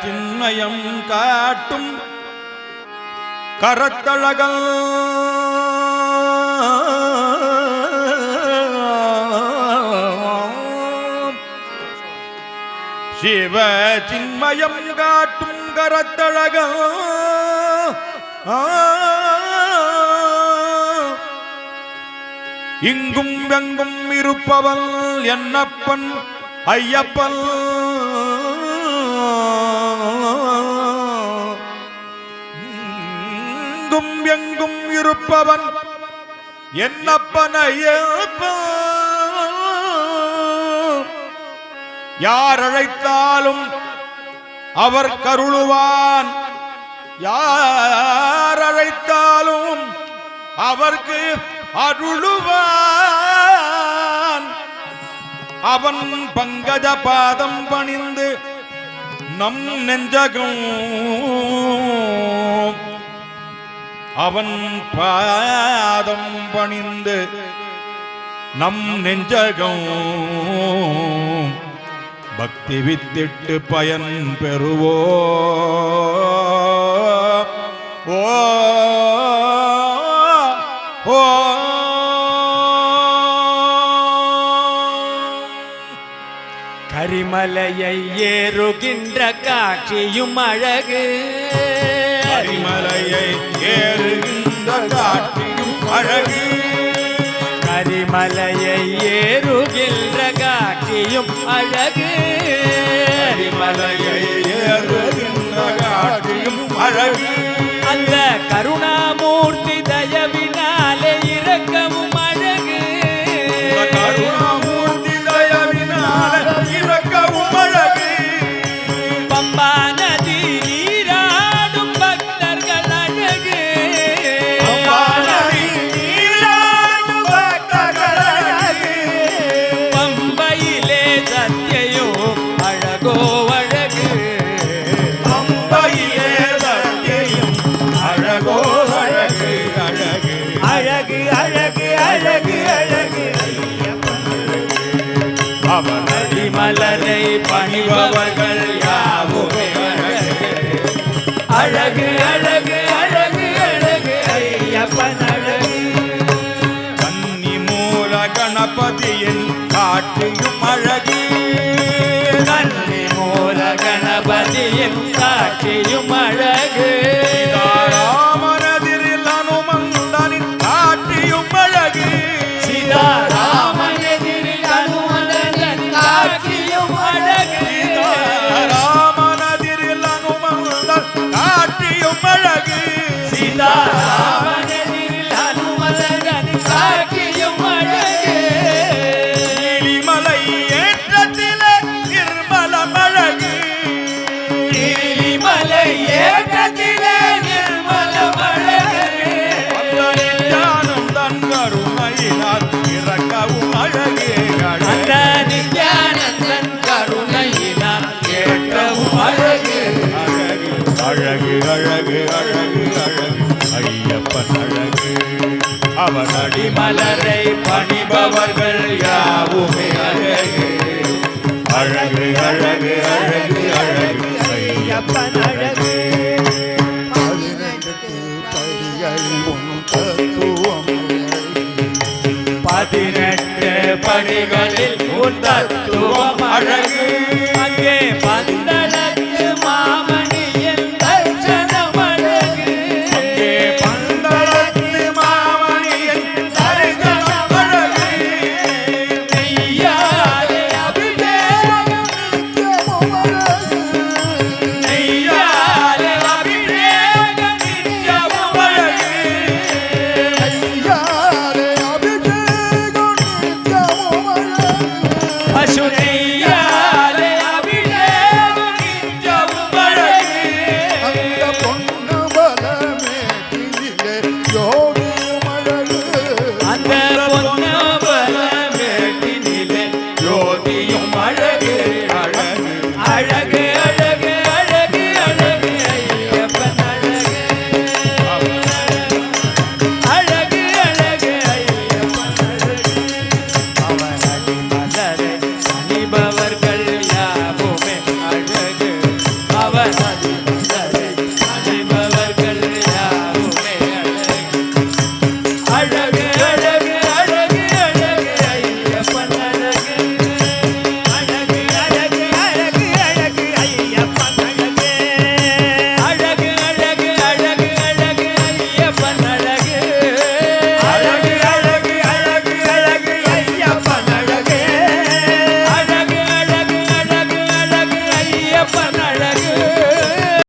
சின்மயம் காட்டும் கரத்தழகல் சிவ சின்மயம் காட்டும் கரத்தழகல் இங்கும் எங்கும் இருப்பவன் என்னப்பன் ஐயப்பன் இங்கும் எங்கும் இருப்பவன் என்னப்பன் ஐயப்பன் யார் அழைத்தாலும் அவர் கருளுவான் யார் அழைத்தாலும் அவர்க்கு அருளுவான் அவன் பங்கஜ பாதம் பணிந்து நம் நெஞ்சகம் அவன் பாதம் பணிந்து நம் நெஞ்சகம் பக்தி வித்திட்டு பயன் பெறுவோ ஓ ஓ கரிமலையை ஏறுகின்ற காட்சியும் அழகு கரிமலையை ஏறுகின்ற காட்சியும் அழகு கரிமலையை ஏறுகின்ற காட்சியும் அழகு கரிமலையை ஏறுகின்ற காட்சியும் அழகு அந்த கருணாமூர்த்தி தயவினாலே இரக்கமும் அழகு கருணாமூர்த்தி தயவினாலே இரக்கமும் அழகு பம்பா நதி நீராடும் பக்தர்கள் அழகு பம்பா நதி நீராடும் பக்தர்கள் அழகு பம்பையிலே சத்தியோ அழகோ அழகு பம்பையிலே சத்தியம் அழகோ அழகு அழகு அழகு அழகு அழகு அழகு அவன் அடிமலரை பணிபவர்கள் யாவுமே அழகு அழகு அழகு அழகு ஐயப்பன் அழகு கன்னி மூல கணபதியின் காட்சியும் அழகு கன்னி மூல கணபதியின் காட்சியும் அழகு சீதாராமனதிரில் அனுமந்தனின் காட்சியும் அழகு சீதாராமன் எதிரில் அனுமந்தன் காட்சியும் அழகு ராமனதிரில் அனுமந்தன் காட்சியும் அழகு சீதாராமன் எதிரில் அனுமந்தன் காட்சியும் அழகு நீலிமலை ஏற்றத்திலே நிர்மலம் அழகு நீலிமலை ஏற்றத்திலே நிர்மலம் அழகு ஞானம் தன் கருணையினால் இறக்கவும் அழகு அந்த நித்யானந்தன் கருணையினால் ஏற்றவும் அழகு அழகு அழகு அழகு அழகு ஐயப்பன் அழகு அவன் மலரை பணிபவர்கள் யாவுமே அழகு அழகு அழகு அழகு அழகு ஐயப்பன் அழகு 18 படிகளில் உன் தத்துவம் அழகு அங்கே பந்தளத்து மாமணியின் தரிசனம் அழகு அங்கே பந்தளத்து மாமணியின் தரிசனம் அழகு நெய்யாலே அபிஷேகம் நித்தியமும் அழகு நெய்யாலே அபிஷேகம் நித்தியமும் அழகு பசு நெய்யாலே அபிஷேகம் பரம